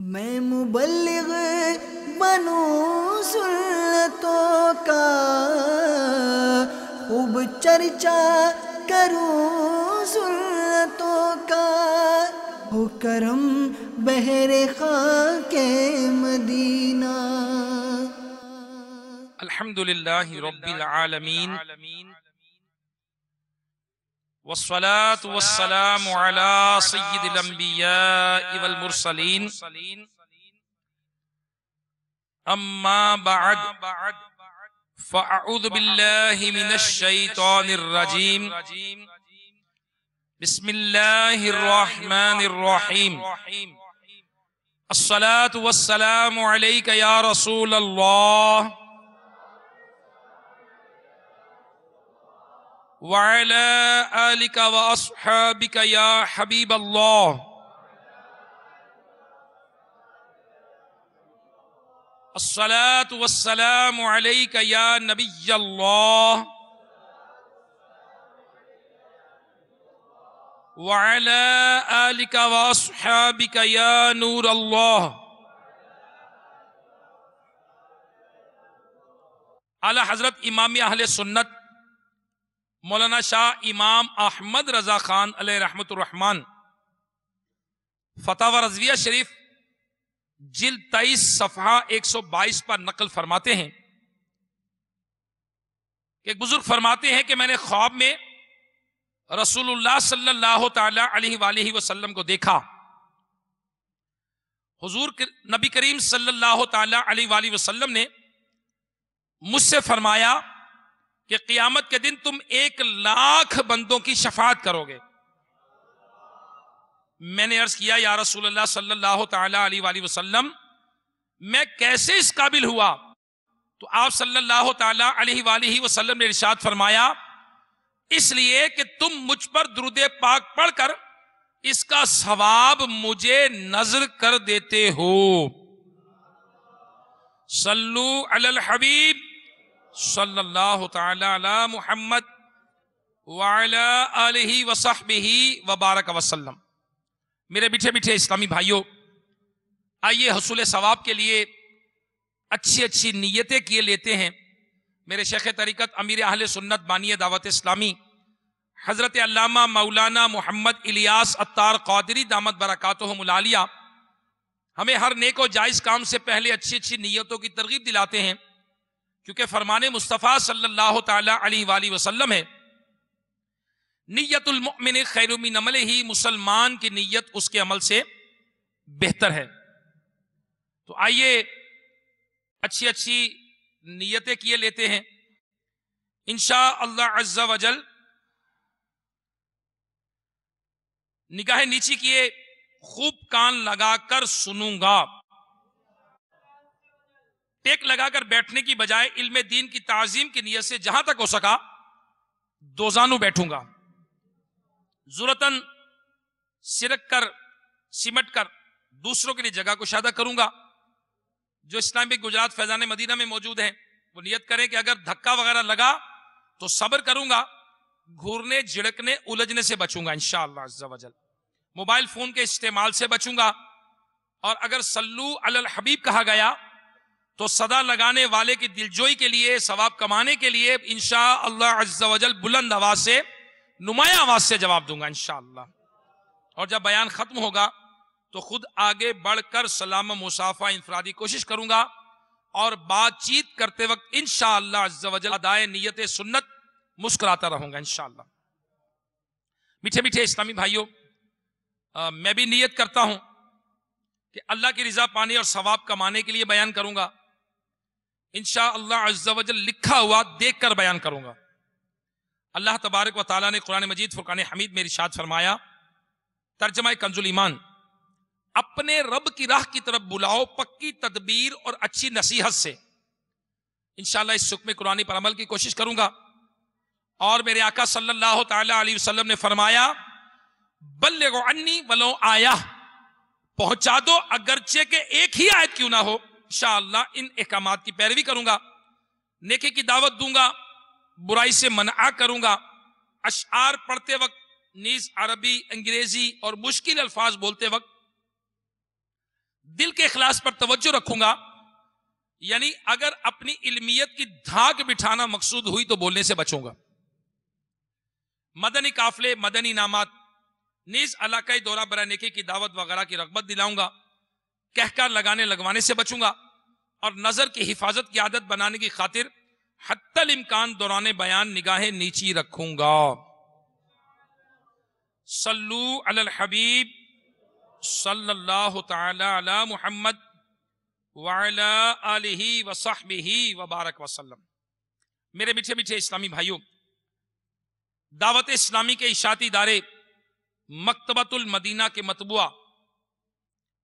میں مبلغ بنوں سنتوں کا، خوب چرچا کروں سنتوں کا، ہو کرم بہر خاک مدینہ۔ الحمدللہ رب العالمین والصلاة والسلام على سید الانبیاء والمرسلین، اما بعد فاعوذ باللہ من الشیطان الرجیم، بسم اللہ الرحمن الرحیم۔ الصلاة والسلام علیک یا رسول اللہ وعلى آلك وأصحابك يا حبيب الله۔ الصلاة والسلام عليك يا نبي الله وعلى آلك وأصحابك يا نور الله۔ اعلی حضرت امام اہل سنت مولانا شاہ امام احمد رضا خان علیہ رحمت الرحمن فتاوی رضویہ شریف جلد 23 صفحہ 122 پر نقل فرماتے ہیں کہ ایک بزرگ فرماتے ہیں کہ میں نے خواب میں رسول اللہ صلی اللہ تعالی علیہ وآلہ وسلم کو دیکھا۔ حضور نبی کریم صلی اللہ تعالی علیہ وآلہ وسلم نے مجھ سے فرمایا کہ قیامت کے دن تم 1,00,000 بندوں کی شفاعت کرو گے۔ میں نے عرض کیا یا رسول اللہ صلی اللہ تعالی علیہ وآلہ وسلم میں کیسے اس قابل ہوا؟ تو آپ صلی اللہ تعالی علیہ وآلہ وسلم نے ارشاد فرمایا اس لیے کہ تم مجھ پر درود پاک پڑھ کر اس کا ثواب مجھے نذر کر دیتے ہو۔ صلو علی الحبیب صلی اللہ تعالی علی محمد وعلی آلہ وصحبہ وبارک وسلم۔ میرے میٹھے میٹھے اسلامی بھائیوں، آئیے حصول ثواب کے لیے اچھی اچھی نیتیں کیے لیتے ہیں۔ میرے شیخ طریقت امیر اہل سنت بانی دعوت اسلامی حضرت علامہ مولانا محمد الیاس عطار قادری دامت برکاتہم العالیہ ہمیں ہر نیک و جائز کام سے پہلے اچھی اچھی نیتوں کی ترغیب دلاتے ہیں، کیونکہ فرمان مصطفیٰ صلی اللہ تعالی علیہ وآلہ وسلم ہے نیت المؤمن خیر من عملہ، مسلمان کی نیت اس کے عمل سے بہتر ہے۔ تو آئیے اچھی اچھی نیتیں کیے لیتے ہیں انشاءاللہ عز و جل۔ نگاہ نیچی کیے، خوب کان لگا کر سنوں گا، ٹیک لگا کر بیٹھنے کی بجائے علم دین کی تعظیم کی نیت سے جہاں تک ہو سکا دوزانو بیٹھوں گا، ضرورتاً سرک کر سمٹ کر دوسروں کے لیے جگہ کشادہ کروں گا۔ جو اسلامک گجرات فیضان مدینہ میں موجود ہیں وہ نیت کریں کہ اگر دھکا وغیرہ لگا تو صبر کروں گا، گھورنے جھڑکنے الجھنے سے بچوں گا انشاءاللہ عز و جل، موبائل فون کے استعمال سے بچوں گا، اور اگر صلو علی الحبیب کہا گیا تو صدا لگانے والے کی دلجوئی کے لیے، ثواب کمانے کے لیے انشاءاللہ عز و جل بلند آواز سے، نمایاں آواز سے جواب دوں گا انشاءاللہ۔ اور جب بیان ختم ہوگا تو خود آگے بڑھ کر سلام مصافحہ انفرادی کوشش کروں گا، اور بات چیت کرتے وقت انشاءاللہ عز و جل ادائے نیت سنت مسکراتا رہوں گا انشاءاللہ۔ میٹھے میٹھے اسلامی بھائیوں، میں بھی نیت کرتا ہوں کہ اللہ کی رضا پانے اور ثواب کمانے کے لیے بیان کروں گا انشاءاللہ عز و جل، لکھا ہوا دیکھ کر بیان کروں گا۔ اللہ تبارک و تعالیٰ نے قرآن مجید فرقان حمید میں ارشاد فرمایا، ترجمہ کنز الایمان، اپنے رب کی راہ کی طرف بلاؤ پکی تدبیر اور اچھی نصیحت سے۔ انشاءاللہ اس حکم قرآنی پر عمل کی کوشش کروں گا۔ اور میرے آقا صلی اللہ تعالی علیہ وسلم نے فرمایا بلغوا عنی ولو آیہ، پہنچا دو اگرچہ کہ ایک ہی آیت کیوں نہ ہو۔ انشاءاللہ ان احکامات کی پیروی کروں گا، نیکی کی دعوت دوں گا، برائی سے منع کروں گا، اشعار پڑھتے وقت نیز عربی، انگریزی اور مشکل الفاظ بولتے وقت دل کے اخلاص پر توجہ رکھوں گا، یعنی اگر اپنی علمیت کی دھاک بٹھانا مقصود ہوئی تو بولنے سے بچوں گا۔ مدنی قافلے، مدنی انعامات، نیز علاقائی دورہ برائے نیکی کی دعوت وغیرہ کی رغبت دلاؤں گا، کہکار لگانے لگوانے سے بچوں گا، اور نظر کی حفاظت کی عادت بنانے کی خاطر حتی الامکان دوران بیان نگاہیں نیچی رکھوں گا۔ صلو علی الحبیب صلی اللہ تعالی علی محمد وعلی آلہ وصحبہ وبارک وسلم۔ میرے میٹھے میٹھے اسلامی بھائیوں، دعوت اسلامی کے اشاعتی ادارے مکتبۃ المدینہ کے مطبوعہ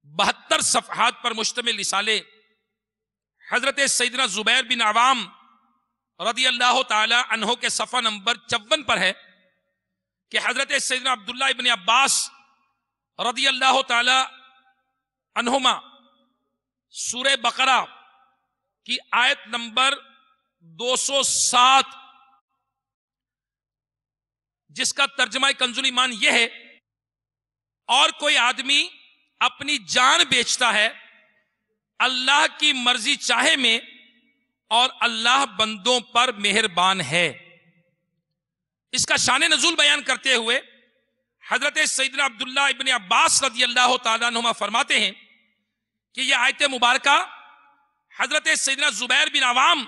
72 صفحات پر مشتمل رسالے حضرت سیدنا زبیر بن عوام رضی اللہ تعالی عنہ کے صفحہ نمبر 54 پر ہے کہ حضرت سیدنا عبداللہ ابن عباس رضی اللہ تعالی عنہما سورہ بقرہ کی آیت نمبر 207 جس کا ترجمہ کنز الایمان یہ ہے، اور کوئی آدمی اپنی جان بیچتا ہے اللہ کی مرضی چاہے میں، اور اللہ بندوں پر مہربان ہے۔ اس کا شان نزول بیان کرتے ہوئے حضرت سیدنا عبداللہ ابن عباس رضی اللہ تعالیٰ عنہما فرماتے ہیں کہ یہ آیت مبارکہ حضرت سیدنا زبیر بن عوام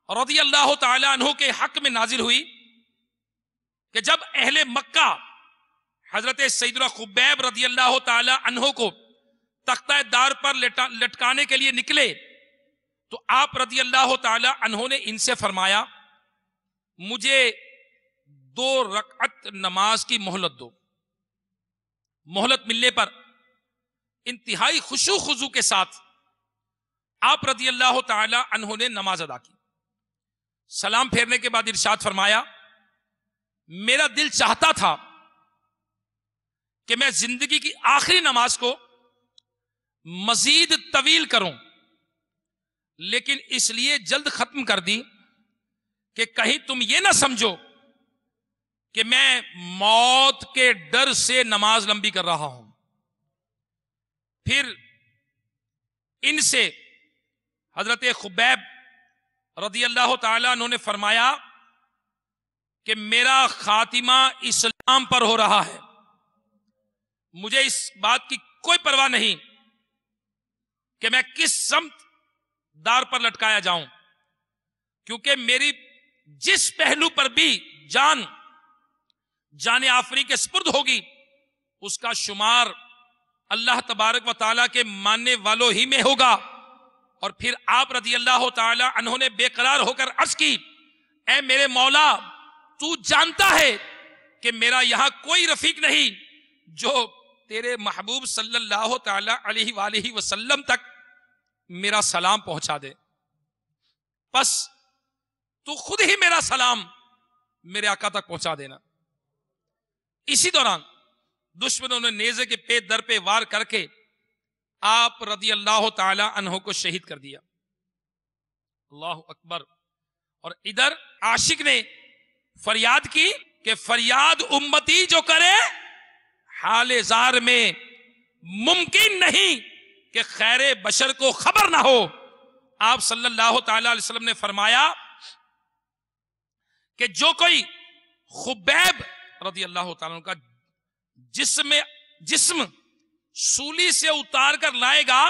رضی اللہ تعالیٰ عنہ کے حق میں نازل ہوئی کہ جب اہل مکہ حضرت سیدنا خبیب رضی اللہ تعالی عنہ کو تختہ دار پر لٹکانے کے لیے نکلے تو آپ رضی اللہ تعالی عنہ نے ان سے فرمایا مجھے 2 رکعت نماز کی مہلت دو۔ مہلت ملنے پر انتہائی خشوع خضوع کے ساتھ آپ رضی اللہ تعالی عنہ نے نماز ادا کی۔ سلام پھیرنے کے بعد ارشاد فرمایا میرا دل چاہتا تھا کہ میں زندگی کی آخری نماز کو مزید طویل کروں، لیکن اس لیے جلد ختم کر دی کہ کہیں تم یہ نہ سمجھو کہ میں موت کے ڈر سے نماز لمبی کر رہا ہوں۔ پھر ان سے حضرت خبیب رضی اللہ تعالیٰ عنہ نے فرمایا کہ میرا خاتمہ اسلام پر ہو رہا ہے، مجھے اس بات کی کوئی پرواہ نہیں کہ میں کس سمت دار پر لٹکایا جاؤں، کیونکہ میری جس پہلو پر بھی جان آفری کے سپرد ہوگی اس کا شمار اللہ تبارک و تعالیٰ کے ماننے والوں ہی میں ہوگا۔ اور پھر آپ رضی اللہ تعالی عنہ نے بے قرار ہو کر عرض کی اے میرے مولا، تو جانتا ہے کہ میرا یہاں کوئی رفیق نہیں جو تیرے محبوب صلی اللہ تعالی علیہ وآلہ وسلم تک میرا سلام پہنچا دے، بس تو خود ہی میرا سلام میرے آقا تک پہنچا دینا۔ اسی دوران دشمنوں نے نیزے کے پیٹ در پہ وار کر کے آپ رضی اللہ تعالی عنہ کو شہید کر دیا۔ اللہ اکبر۔ اور ادھر عاشق نے فریاد کی کہ فریاد امتی جو کرے حال زار میں ممکن نہیں کہ خیر بشر کو خبر نہ ہو۔ آپ صلی اللہ تعالی علیہ وسلم نے فرمایا کہ جو کوئی خبیب رضی اللہ تعالیٰ عنہ کا جسم سولی سے اتار کر لائے گا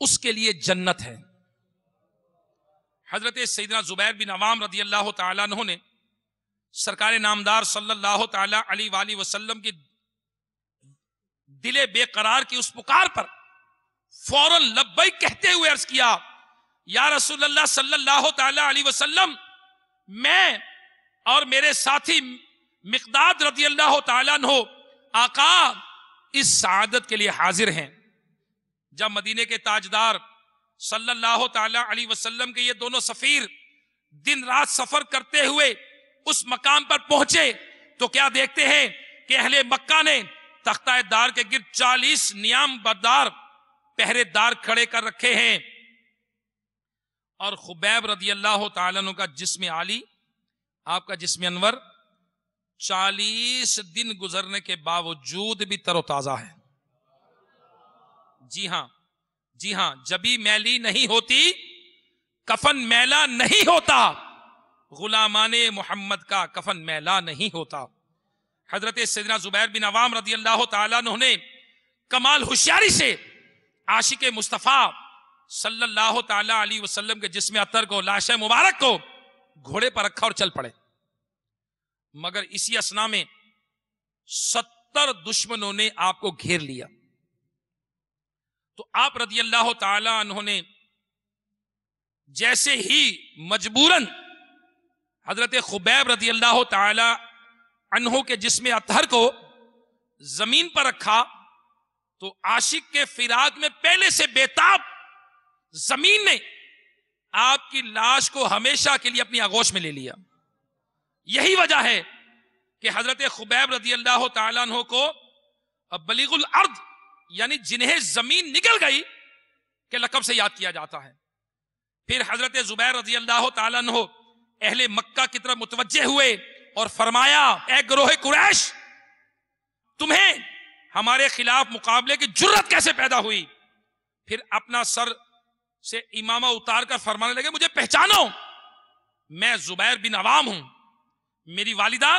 اس کے لیے جنت ہے۔ حضرت سیدنا زبیر بن عوام رضی اللہ تعالیٰ عنہ نے سرکار نامدار صلی اللہ تعالی علیہ وآلہ وسلم کی دل بے قرار کی اس پکار پر فوراً لبیک کہتے ہوئے عرض کیا یا رسول اللہ صلی اللہ تعالی علیہ وسلم، میں اور میرے ساتھی مقداد رضی اللہ تعالیٰ عنہ آقا اس سعادت کے لیے حاضر ہیں۔ جب مدینے کے تاجدار صلی اللہ تعالی علیہ وسلم کے یہ دونوں سفیر دن رات سفر کرتے ہوئے اس مقام پر پہنچے تو کیا دیکھتے ہیں کہ اہل مکہ نے تختہ دار کے گرد 40 نیام بردار پہرے دار کھڑے کر رکھے ہیں، اور خبیب رضی اللہ تعالیٰ عنہ کا جسم عالی، آپ کا جسم انور 40 دن گزرنے کے باوجود بھی تر و تازہ ہے۔ جی ہاں جبی میلی نہیں ہوتی کفن میلا نہیں ہوتا، غلامان محمد کا کفن میلا نہیں ہوتا۔ حضرت سیدنا زبیر بن عوام رضی اللہ تعالیٰ عنہ نے کمال ہوشیاری سے عاشق مصطفیٰ صلی اللہ تعالیٰ علیہ وسلم کے جسم اطہر کو، لاش مبارک کو گھوڑے پر رکھا اور چل پڑے، مگر اسی اثنا میں 70 دشمنوں نے آپ کو گھیر لیا۔ تو آپ رضی اللہ تعالی عنہ نے جیسے ہی مجبوراً حضرت خبیب رضی اللہ تعالی عنہ کے جسم اطہر کو زمین پر رکھا تو عاشق کے فراق میں پہلے سے بیتاب زمین نے آپ کی لاش کو ہمیشہ کے لیے اپنی آغوش میں لے لیا۔ یہی وجہ ہے کہ حضرت خبیب رضی اللہ تعالیٰ عنہ کو بلیغ الارض یعنی جنہیں زمین نکل گئی کے لقب سے یاد کیا جاتا ہے۔ پھر حضرت زبیر رضی اللہ تعالیٰ عنہ اہل مکہ کی طرف متوجہ ہوئے اور فرمایا، اے گروہ قریش، تمہیں ہمارے خلاف مقابلے کی جرت کیسے پیدا ہوئی؟ پھر اپنا سر سے امامہ اتار کر فرمانے لگے، مجھے پہچانو، میں زبیر بن عوام ہوں، میری والدہ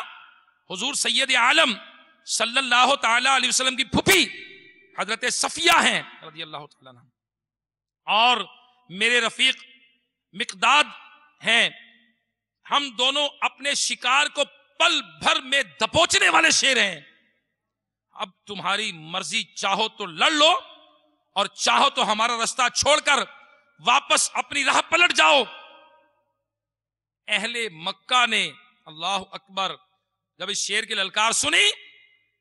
حضور سید عالم صلی اللہ تعالی علیہ وسلم کی پھپھی حضرت صفیہ ہیں رضی اللہ تعالیٰ عنہ، اور میرے رفیق مقداد ہیں، ہم دونوں اپنے شکار کو پل بھر میں دبوچنے والے شیر ہیں، اب تمہاری مرضی، چاہو تو لڑ لو اور چاہو تو ہمارا رستہ چھوڑ کر واپس اپنی راہ پلٹ جاؤ۔ اہل مکہ نے اللہ اکبر جب اس شیر کی للکار سنی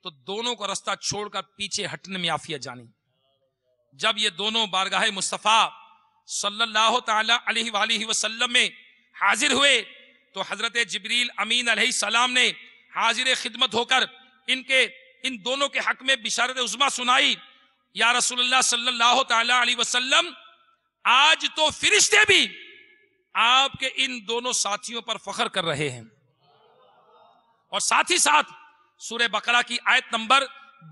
تو دونوں کو رستہ چھوڑ کر پیچھے ہٹنے میں عافیت جانی۔ جب یہ دونوں بارگاہ مصطفیٰ صلی اللہ تعالی علیہ وآلہ وسلم میں حاضر ہوئے تو حضرت جبریل امین علیہ السلام نے حاضر خدمت ہو کر ان دونوں کے حق میں بشارت عظمیٰ سنائی، یا رسول اللہ صلی اللہ تعالی علیہ وسلم، آج تو فرشتے بھی آپ کے ان دونوں ساتھیوں پر فخر کر رہے ہیں۔ اور ساتھ ہی ساتھ سورہ بقرہ کی آیت نمبر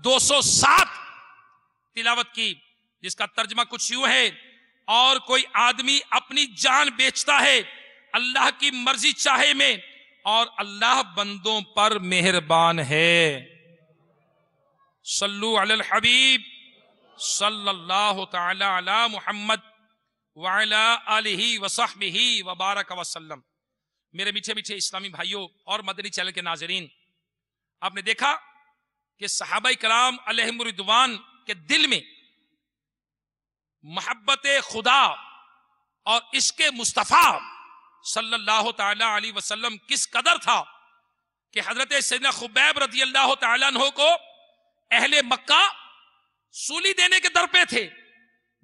207 تلاوت کی، جس کا ترجمہ کچھ یوں ہے، اور کوئی آدمی اپنی جان بیچتا ہے اللہ کی مرضی چاہے میں، اور اللہ بندوں پر مہربان ہے۔ صلو علی الحبیب صلی اللہ تعالی علی محمد وعلی آلہ وصحبہ وبارک وسلم۔ میرے میٹھے میٹھے اسلامی بھائیوں اور مدنی چینل کے ناظرین، آپ نے دیکھا کہ صحابہ کرام علیہم رضوان کے دل میں محبت خدا اور عشق مصطفیٰ صلی اللہ تعالی علیہ وسلم کس قدر تھا کہ حضرت سیدنا خبیب رضی اللہ تعالیٰ عنہ کو اہل مکہ سولی دینے کے در پہ تھے،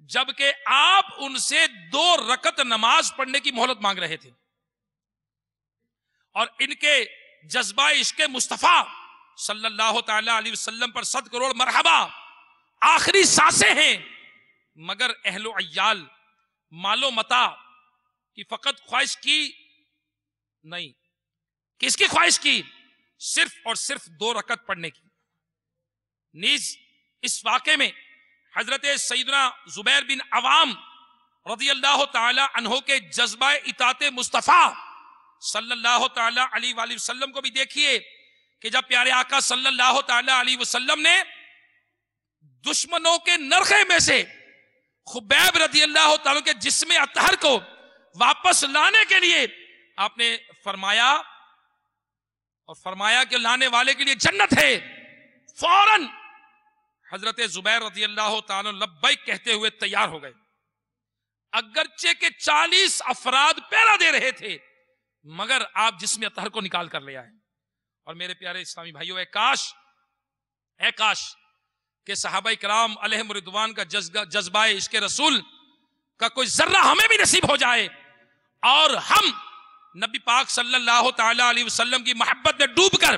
جبکہ آپ ان سے 2 رکعت نماز پڑھنے کی مہلت مانگ رہے تھے، اور ان کے جذبہ عشق مصطفیٰ صلی اللہ تعالی علیہ وسلم پر 100 کروڑ مرحبا، آخری سانسیں ہیں، مگر اہل و عیال، مال و متاع کی فقط خواہش کی نہیں، کس کی خواہش کی؟ صرف اور صرف 2 رکعت پڑھنے کی۔ نیز اس واقعے میں حضرت سیدنا زبیر بن عوام رضی اللہ تعالی عنہ کے جذبہ اطاعت مصطفیٰ صلی اللہ تعالی علیہ وآلہ وسلم کو بھی دیکھیے کہ جب پیارے آقا صلی اللہ تعالی علیہ وسلم نے دشمنوں کے نرخے میں سے خبیب رضی اللہ تعالیٰ کے جسم اطہر کو واپس لانے کے لیے آپ نے فرمایا، اور فرمایا کہ لانے والے کے لیے جنت ہے، فوراً حضرت زبیر رضی اللہ تعالیٰ لبیک کہتے ہوئے تیار ہو گئے، اگرچہ کہ 40 افراد پہرا دے رہے تھے، مگر آپ جسم اطہر کو نکال کر لے آئے۔ اور میرے پیارے اسلامی بھائیوں، اے کاش کہ صحابہ کرام علیہم رضوان کا جذبہ عشق رسول کا کوئی ذرہ ہمیں بھی نصیب ہو جائے، اور ہم نبی پاک صلی اللہ تعالی علیہ وسلم کی محبت میں ڈوب کر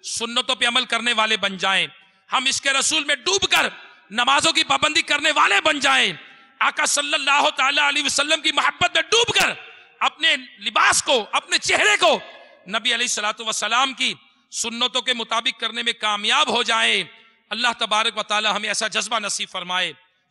سنتوں پہ عمل کرنے والے بن جائیں، ہم عشق رسول میں ڈوب کر نمازوں کی پابندی کرنے والے بن جائیں، آقا صلی اللہ تعالی علیہ وسلم کی محبت میں ڈوب کر اپنے لباس کو، اپنے چہرے کو نبی علیہ الصلوۃ والسلام کی سنتوں کے مطابق کرنے میں کامیاب ہو جائیں۔ اللہ تبارک و تعالی ہمیں ایسا جذبہ نصیب فرمائے۔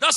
10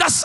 10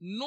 9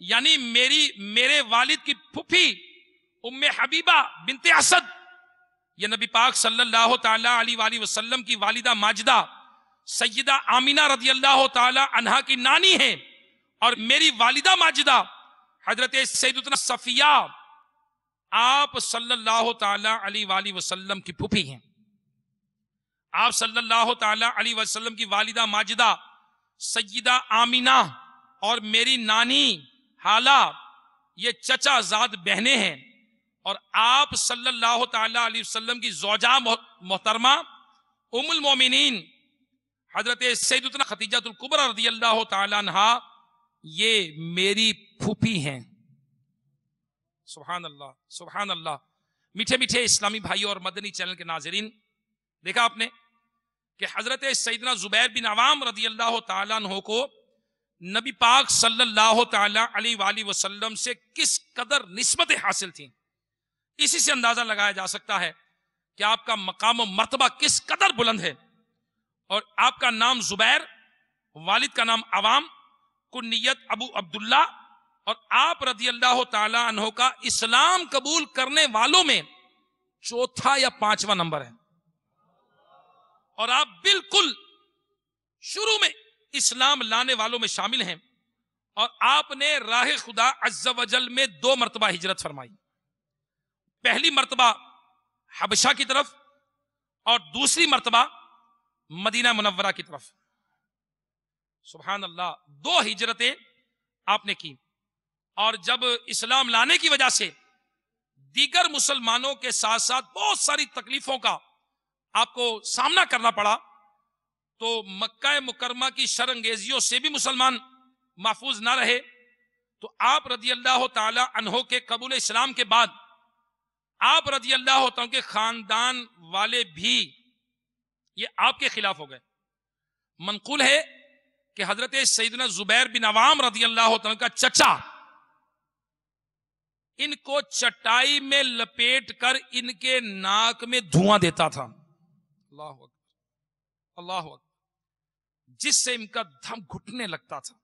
یعنی میرے والد کی پھوپھی ام حبیبہ بنت اسد، یہ نبی پاک صلی اللہ تعالی علیہ وآلہ وسلم کی والدہ ماجدہ سیدہ آمینہ رضی اللہ تعالی عنہا کی نانی ہیں، اور میری والدہ ماجدہ حضرت سیدتنا صفیہ آپ صلی اللہ تعالی علیہ وآلہ وسلم کی پھوپھی ہیں۔ آپ صلی اللہ تعالی علیہ وسلم کی والدہ ماجدہ سیدہ آمینہ اور میری نانی حالہ یہ چچا زاد بہنیں ہیں، اور آپ صلی اللہ تعالی علیہ وسلم کی زوجہ محترمہ ام المومنین حضرت سیدتنا خدیجہ الکبریٰ رضی اللہ تعالی عنہا یہ میری پھوپھی ہیں۔ سبحان اللہ سبحان اللہ۔ میٹھے میٹھے اسلامی بھائیوں اور مدنی چینل کے ناظرین، دیکھا آپ نے کہ حضرت سیدنا زبیر بن عوام رضی اللہ تعالیٰ عنہ کو نبی پاک صلی اللہ تعالی علیہ وآلہ وسلم سے کس قدر نسبتیں حاصل تھیں، اسی سے اندازہ لگایا جا سکتا ہے کہ آپ کا مقام و مرتبہ کس قدر بلند ہے۔ اور آپ کا نام زبیر، والد کا نام عوام، کنیت ابو عبداللہ، اور آپ رضی اللہ تعالی عنہ کا اسلام قبول کرنے والوں میں چوتھا یا پانچواں نمبر ہے، اور آپ بالکل شروع میں اسلام لانے والوں میں شامل ہیں، اور آپ نے راہ خدا عز و جل میں 2 مرتبہ ہجرت فرمائی، پہلی مرتبہ حبشہ کی طرف اور دوسری مرتبہ مدینہ منورہ کی طرف۔ سبحان اللہ، 2 ہجرتیں آپ نے کی، اور جب اسلام لانے کی وجہ سے دیگر مسلمانوں کے ساتھ ساتھ بہت ساری تکلیفوں کا آپ کو سامنا کرنا پڑا، تو مکہ مکرمہ کی شر انگیزیوں سے بھی مسلمان محفوظ نہ رہے، تو آپ رضی اللہ تعالی عنہ کے قبول اسلام کے بعد آپ رضی اللہ تعالی کے خاندان والے بھی یہ آپ کے خلاف ہو گئے۔ منقول ہے کہ حضرت سیدنا زبیر بن عوام رضی اللہ تعالی کا چچا ان کو چٹائی میں لپیٹ کر ان کے ناک میں دھواں دیتا تھا، اللہ اکبر اللہ اکبر، جس سے ان کا دم گھٹنے لگتا تھا۔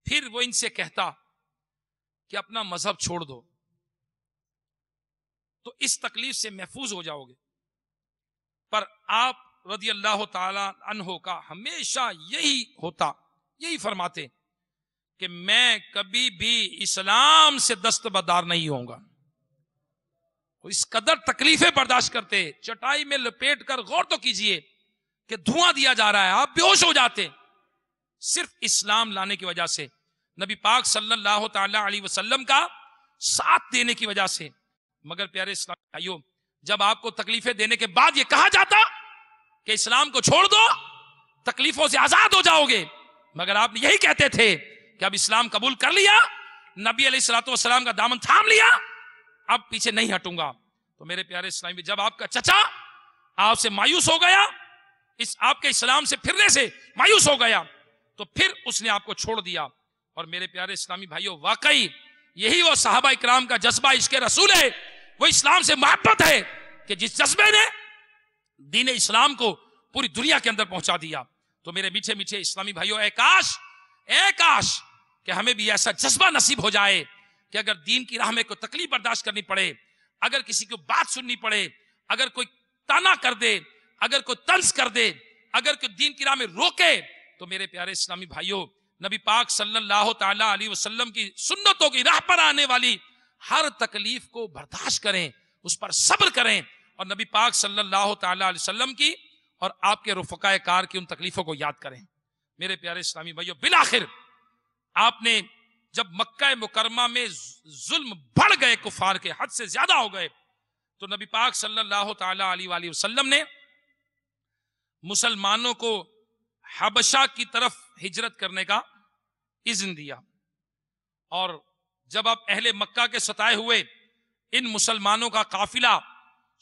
پھر وہ ان سے کہتا کہ اپنا مذہب چھوڑ دو تو اس تکلیف سے محفوظ ہو جاؤ گے، پر آپ رضی اللہ تعالی عنہ کا ہمیشہ یہی فرماتے کہ میں کبھی بھی اسلام سے دستبردار نہیں ہوں گا۔ اس قدر تکلیفیں برداشت کرتے، چٹائی میں لپیٹ کر، غور تو کیجئے کہ دھواں دیا جا رہا ہے، آپ بے ہوش ہو جاتے، صرف اسلام لانے کی وجہ سے، نبی پاک صلی اللہ تعالی علیہ وسلم کا ساتھ دینے کی وجہ سے۔ مگر پیارے اسلام بھائیوں، جب آپ کو تکلیفیں دینے کے بعد یہ کہا جاتا کہ اسلام کو چھوڑ دو، تکلیفوں سے آزاد ہو جاؤ گے، مگر آپ یہی کہتے تھے کہ اب اسلام قبول کر لیا، نبی علیہ الصلوۃ والسلام کا دامن تھام لیا، اب پیچھے نہیں ہٹوں گا۔ تو میرے پیارے اسلامی، جب آپ کا چچا آپ سے مایوس ہو گیا، آپ کے اسلام سے پھرنے سے مایوس ہو گیا، تو پھر اس نے آپ کو چھوڑ دیا۔ اور میرے پیارے اسلامی بھائیوں، واقعی یہی وہ صحابہ اکرام کا جذبہ عشق رسول ہے، وہ اسلام سے محبت ہے کہ جس جذبے نے دین اسلام کو پوری دنیا کے اندر پہنچا دیا۔ تو میرے میٹھے میٹھے اسلامی بھائیوں، اے کاش کہ ہمیں بھی ایسا جذبہ نصیب ہو جائے کہ اگر دین کی راہ میں کوئی تکلیف برداشت کرنی پڑے، اگر کسی کو بات سننی پڑے، اگر کوئی تانا کر دے، اگر کوئی طنز کر دے، اگر کوئی دین کی راہ میں روکے، تو میرے پیارے اسلامی بھائیوں، نبی پاک صلی اللہ تعالی علیہ وسلم کی سنتوں کی راہ پر آنے والی ہر تکلیف کو برداشت کریں، اس پر صبر کریں، اور نبی پاک صلی اللہ تعالی علیہ وسلم کی اور آپ کے رفقائے کار کی ان تکلیفوں کو یاد کریں۔ میرے پیارے اسلامی بھائیوں، بالآخر آپ نے جب مکہ مکرمہ میں ظلم بڑھ گئے، کفار کے حد سے زیادہ ہو گئے، تو نبی پاک صلی اللہ تعالی علیہ وآلہ وسلم نے مسلمانوں کو حبشہ کی طرف ہجرت کرنے کا اذن دیا۔ اور جب اب اہل مکہ کے ستائے ہوئے ان مسلمانوں کا قافلہ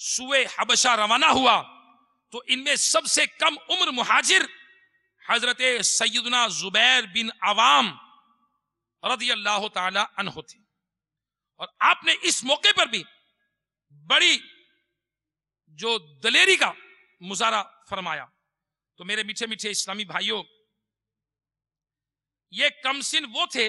سوئے حبشہ روانہ ہوا، تو ان میں سب سے کم عمر مہاجر حضرت سیدنا زبیر بن عوام رضی اللہ تعالی عنہ تھے۔ اور آپ نے اس موقع پر بھی بڑی جو دلیری کا مظاہرہ فرمایا۔ تو میرے میٹھے میٹھے اسلامی بھائیوں، یہ کم سن وہ تھے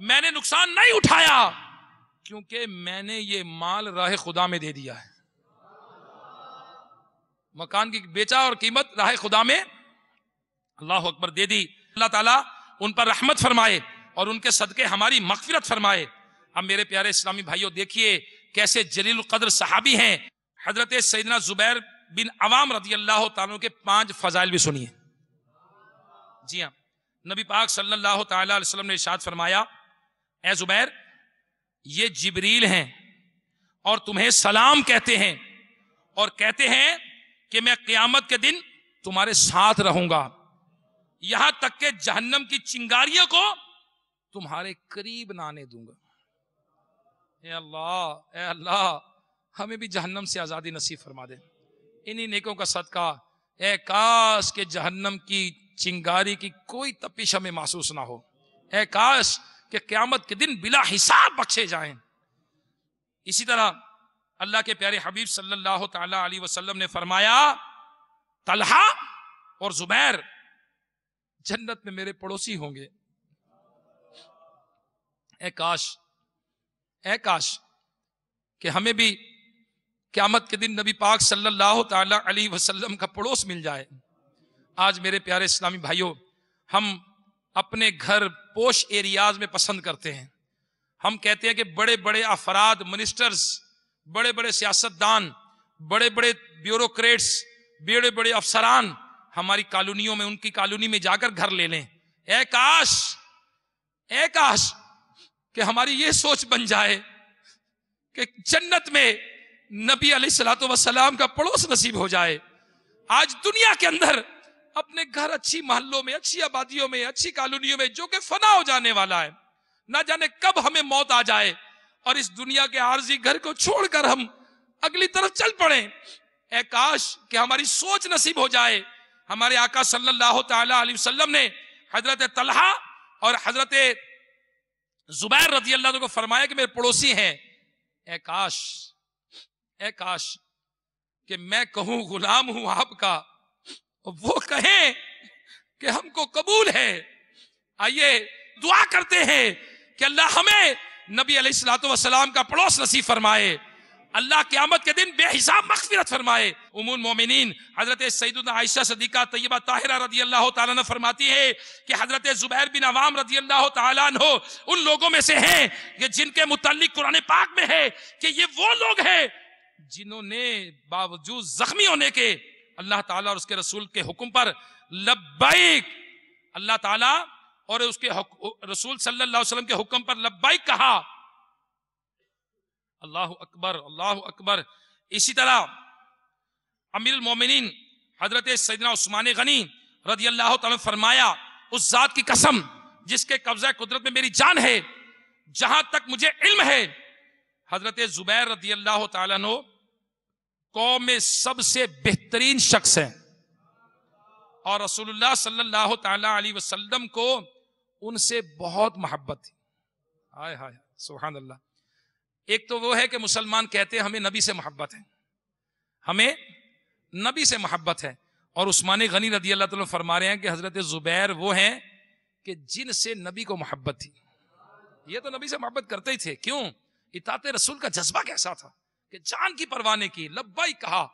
میں نے نقصان نہیں اٹھایا کیونکہ میں نے یہ مال راہ خدا میں دے دیا ہے. مکان کی بیچا اور قیمت راہ خدا میں اللہ اکبر دے دی. اللہ تعالیٰ ان پر رحمت فرمائے اور ان کے صدقے ہماری مغفرت فرمائے. اب میرے پیارے اسلامی بھائیوں دیکھیے کیسے جلیل القدر صحابی ہیں. حضرت سیدنا زبیر بن عوام رضی اللہ تعالیٰ کے 5 فضائل بھی سنیے. جی ہاں، نبی پاک صلی اللہ تعالی علیہ وسلم نے ارشاد فرمایا اے زبیر یہ جبریل ہیں اور تمہیں سلام کہتے ہیں اور کہتے ہیں کہ میں قیامت کے دن تمہارے ساتھ رہوں گا یہاں تک کہ جہنم کی چنگاریوں کو تمہارے قریب نہ آنے دوں گا. اے اللہ ہمیں بھی جہنم سے آزادی نصیب فرما دے. انہی نیکوں کا صدقہ اے کاش کہ جہنم کی چنگاری کی کوئی تپش ہمیں محسوس نہ ہو. اے کاش کہ قیامت کے دن بلا حساب بخشے جائیں. اسی طرح اللہ کے پیارے حبیب صلی اللہ تعالی علیہ وسلم نے فرمایا طلحہ اور زبیر جنت میں میرے پڑوسی ہوں گے. اے کاش کہ ہمیں بھی قیامت کے دن نبی پاک صلی اللہ تعالی علیہ وسلم کا پڑوس مل جائے. آج میرے پیارے اسلامی بھائیوں ہم اپنے گھر پوش ایریاز میں پسند کرتے ہیں. ہم کہتے ہیں کہ بڑے بڑے افراد منسٹرز بڑے بڑے سیاستدان بڑے بڑے بیوروکریٹس بڑے بڑے افسران ہماری کالونیوں میں ان کی کالونی میں جا کر گھر لے لیں. اے کاش کہ ہماری یہ سوچ بن جائے کہ جنت میں نبی علیہ الصلوۃ والسلام کا پڑوس نصیب ہو جائے. آج دنیا کے اندر اپنے گھر اچھی محلوں میں اچھی آبادیوں میں اچھی کالونیوں میں جو کہ فنا ہو جانے والا ہے نہ جانے کب ہمیں موت آ جائے اور اس دنیا کے عارضی گھر کو چھوڑ کر ہم اگلی طرف چل پڑیں. اے کاش کہ ہماری سوچ نصیب ہو جائے. ہمارے آقا صلی اللہ تعالی علیہ وسلم نے حضرت طلحہ اور حضرت زبیر رضی اللہ عنہ کو فرمایا کہ میرے پڑوسی ہیں. اے کاش کہ میں کہوں غلام ہوں آپ کا وہ کہیں کہ ہم کو قبول ہے. آئیے دعا کرتے ہیں کہ اللہ ہمیں نبی علیہ الصلوۃ والسلام کا پڑوس نصیب فرمائے. اللہ قیامت کے دن بے حساب مغفرت فرمائے. ام المومنین حضرت سیدنا عائشہ صدیقہ طیبہ طاہرہ رضی اللہ تعالیٰ عنہ فرماتی ہے کہ حضرت زبیر بن عوام رضی اللہ تعالیٰ عنہ ان لوگوں میں سے ہیں کہ جن کے متعلق قرآن پاک میں ہے کہ یہ وہ لوگ ہیں جنہوں نے باوجود زخمی ہونے کے اللہ تعالیٰ اور اس کے رسول کے حکم پر لبیک اللہ تعالیٰ اور اس کے رسول صلی اللہ علیہ وسلم کے حکم پر لبیک کہا. اللہ اکبر اللہ اکبر. اسی طرح امیر المومنین حضرت سیدنا عثمان غنی رضی اللہ تعالیٰ فرمایا اس ذات کی قسم جس کے قبضہ قدرت میں میری جان ہے جہاں تک مجھے علم ہے حضرت زبیر رضی اللہ تعالیٰ عنہ قوم میں سب سے بہترین شخص ہیں اور رسول اللہ صلی اللہ تعالی علیہ وسلم کو ان سے بہت محبت تھی. ہائے ہائے سبحان اللہ. ایک تو وہ ہے کہ مسلمان کہتے ہیں ہمیں نبی سے محبت ہے ہمیں نبی سے محبت ہے اور عثمان غنی رضی اللہ تعالیٰ فرما رہے ہیں کہ حضرت زبیر وہ ہیں کہ جن سے نبی کو محبت تھی. یہ تو نبی سے محبت کرتے ہی تھے. کیوں؟ اطاعت رسول کا جذبہ کیسا تھا کہ جان کی پرواہ نہیں کی. لبیک کہا.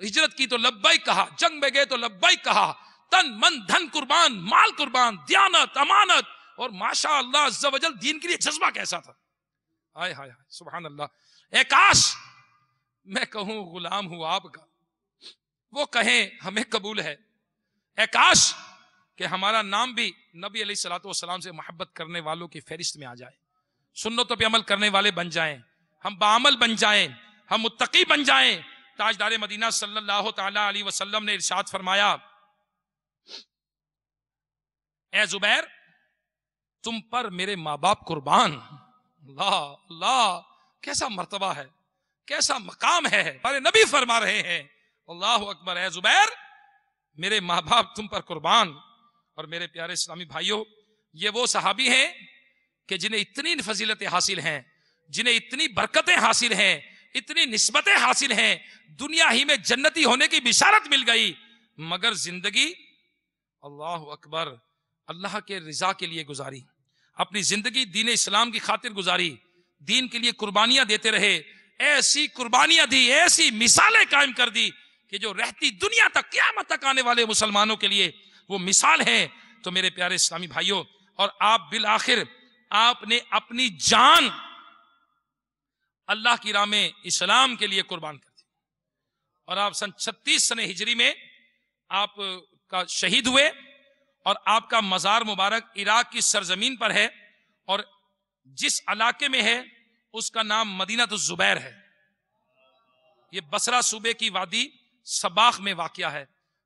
ہجرت کی تو لبیک کہا. جنگ میں گئے تو لبیک کہا. تن من دھن قربان مال قربان دیانت امانت اور ماشاء اللہ عز و جل دین کے لیے جذبہ کیسا تھا. ہائے ہائے سبحان اللہ. اے کاش میں کہوں غلام ہوں آپ کا وہ کہیں ہمیں قبول ہے. اے کاش کہ ہمارا نام بھی نبی علیہ الصلوۃ والسلام سے محبت کرنے والوں کی فہرست میں آ جائے. سنتوں پہ عمل کرنے والے بن جائیں. ہم باعمل بن جائیں. ہم متقی بن جائیں. تاجدار مدینہ صلی اللہ تعالی علیہ وسلم نے ارشاد فرمایا اے زبیر تم پر میرے ماں باپ قربان. اللہ اللہ کیسا مرتبہ ہے کیسا مقام ہے. ہمارے نبی فرما رہے ہیں اللہ اکبر. اے زبیر میرے ماں باپ تم پر قربان. اور میرے پیارے اسلامی بھائیوں یہ وہ صحابی ہیں کہ جنہیں اتنی فضیلتیں حاصل ہیں جنہیں اتنی برکتیں حاصل ہیں اتنی نسبتیں حاصل ہیں دنیا ہی میں جنتی ہونے کی بشارت مل گئی مگر زندگی اللہ اکبر اللہ کے رضا کے لیے گزاری. اپنی زندگی دین اسلام کی خاطر گزاری، دین کے لیے قربانیاں دیتے رہے، ایسی قربانیاں دی، ایسی مثالیں قائم کر دی کہ جو رہتی دنیا تک، قیامت تک آنے والے مسلمانوں کے لیے وہ مثال ہے۔ تو میرے پیارے اسلامی بھائیوں، اور آپ بالآخر آپ نے اپنی جان اللہ کی راہ میں اسلام کے لیے قربان کر دی، اور آپ سن 36 سنہ ہجری میں آپ کا شہید ہوئے، اور آپ کا مزار مبارک عراق کی سرزمین پر ہے، اور جس علاقے میں ہے اس کا نام مدینہ الزبیر ہے۔ یہ بصرہ صوبے کی وادی سباخ میں واقع ہے۔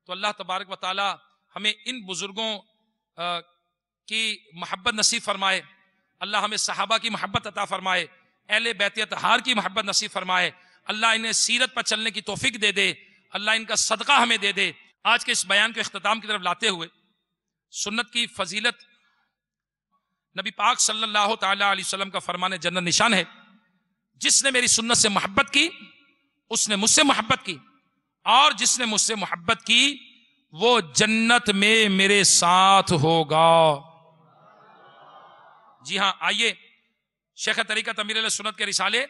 تو اللہ تبارک و تعالی ہمیں ان بزرگوں کی محبت نصیب فرمائے، اللہ ہمیں صحابہ کی محبت عطا فرمائے، اہل بیت اطہار کی محبت نصیب فرمائے، اللہ انہیں سیرت پر چلنے کی توفیق دے دے، اللہ ان کا صدقہ ہمیں دے دے۔ آج کے اس بیان کو اختتام کی طرف لاتے ہوئے، سنت کی فضیلت نبی پاک صلی اللہ تعالی علیہ وسلم کا فرمان جنت نشان ہے، جس نے میری سنت سے محبت کی اس نے مجھ سے محبت کی، اور جس نے مجھ سے محبت کی وہ جنت میں میرے ساتھ ہوگا۔ جی ہاں، آئیے شیخ طریقت امیر علیہ سنت کے رسالے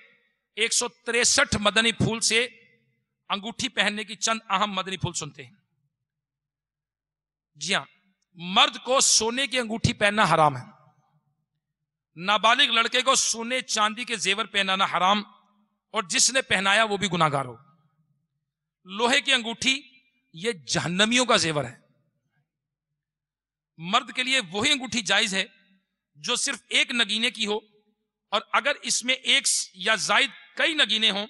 163 مدنی پھول سے انگوٹھی پہننے کی چند اہم مدنی پھول سنتے ہیں۔ جی ہاں، مرد کو سونے کی انگوٹھی پہننا حرام ہے، نابالغ لڑکے کو سونے چاندی کے زیور پہنانا حرام، اور جس نے پہنایا وہ بھی گناہگار ہو۔ لوہے کی انگوٹھی یہ جہنمیوں کا زیور ہے۔ مرد کے لیے وہی انگوٹھی جائز ہے جو صرف ایک نگینے کی ہو، اور اگر اس میں ایک یا زائد کئی نگینے ہوں،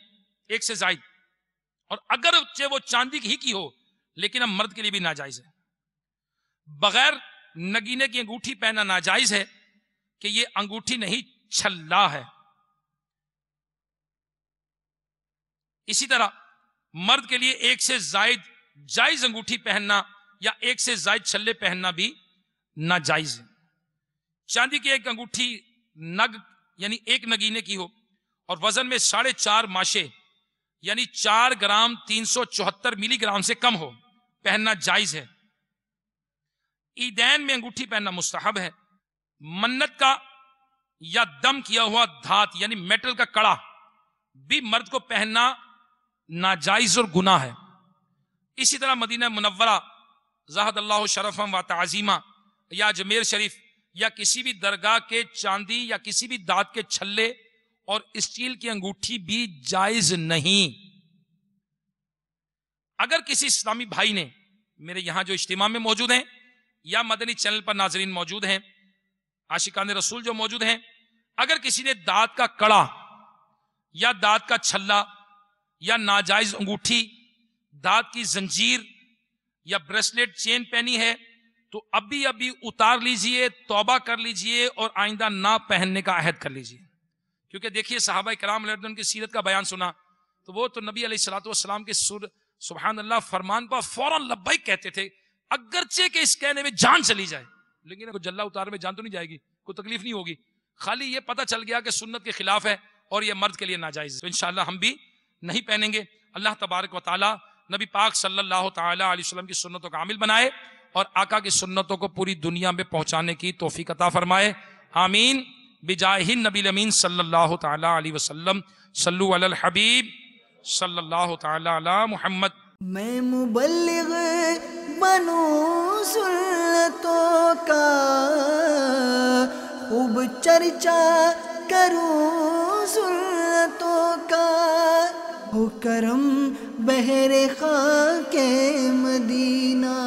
ایک سے زائد، اور اگر وہ چاندی ہی کی ہو، لیکن اب مرد کے لیے بھی ناجائز ہے۔ بغیر نگینے کی انگوٹھی پہننا ناجائز ہے کہ یہ انگوٹھی نہیں چھلا ہے۔ اسی طرح مرد کے لیے ایک سے زائد جائز انگوٹھی پہننا یا ایک سے زائد چھلے پہننا بھی ناجائز ہے۔ چاندی کی ایک انگوٹھی نگ یعنی ایک نگینے کی ہو اور وزن میں 4.5 ماشے یعنی 4 گرام 374 ملی گرام سے کم ہو، پہننا جائز ہے۔ عیدین میں انگوٹھی پہننا مستحب ہے۔ منت کا یا دم کیا ہوا دھات یعنی میٹل کا کڑا بھی مرد کو پہننا ناجائز اور گناہ ہے۔ اسی طرح مدینہ منورہ زاہد اللہ شرفم و تعظیمہ یا اجمیر شریف یا کسی بھی درگاہ کے چاندی یا کسی بھی دھات کے چھلے اور اسٹیل کی انگوٹھی بھی جائز نہیں۔ اگر کسی اسلامی بھائی نے، میرے یہاں جو اجتماع میں موجود ہیں یا مدنی چینل پر ناظرین موجود ہیں، عاشقان رسول جو موجود ہیں، اگر کسی نے دانت کا کڑا یا دانت کا چھلا یا ناجائز انگوٹھی، دانت کی زنجیر یا بریسلیٹ چین پہنی ہے تو ابھی اتار لیجئے، توبہ کر لیجئے اور آئندہ نہ پہننے کا عہد کر لیجئے۔ کیونکہ دیکھیے صحابہ کرام علیہ رضوان کی سیرت کا بیان سنا تو وہ تو نبی علیہ الصلوۃ والسلام کے سبحان اللہ فرمان پر فوراً لبیک کہتے تھے، اگرچہ کہ اس کہنے میں جان چلی جائے، لیکن جلہ اتار میں جان تو نہیں جائے گی، کوئی تکلیف نہیں ہوگی، خالی یہ پتہ چل گیا کہ سنت کے خلاف ہے اور یہ مرد کے لیے ناجائز ہے، تو انشاءاللہ ہم بھی نہیں پہنیں گے۔ اللہ تبارک و تعالی نبی پاک صلی اللہ تعالی علیہ وسلم کی سنتوں کا عامل بنائے اور آقا کی سنتوں کو پوری دنیا میں پہنچانے کی توفیق عطا فرمائے، آمین بجاہ النبی الامین صلی اللہ تعالی علیہ وسلم۔ صلو علی الحبیب صلی اللہ تعالی علی محمد۔ میں مبلغ بنوں سنتوں کا، خوب چرچا کروں سنتوں کا، ہو کرم بہر خاک مدینہ۔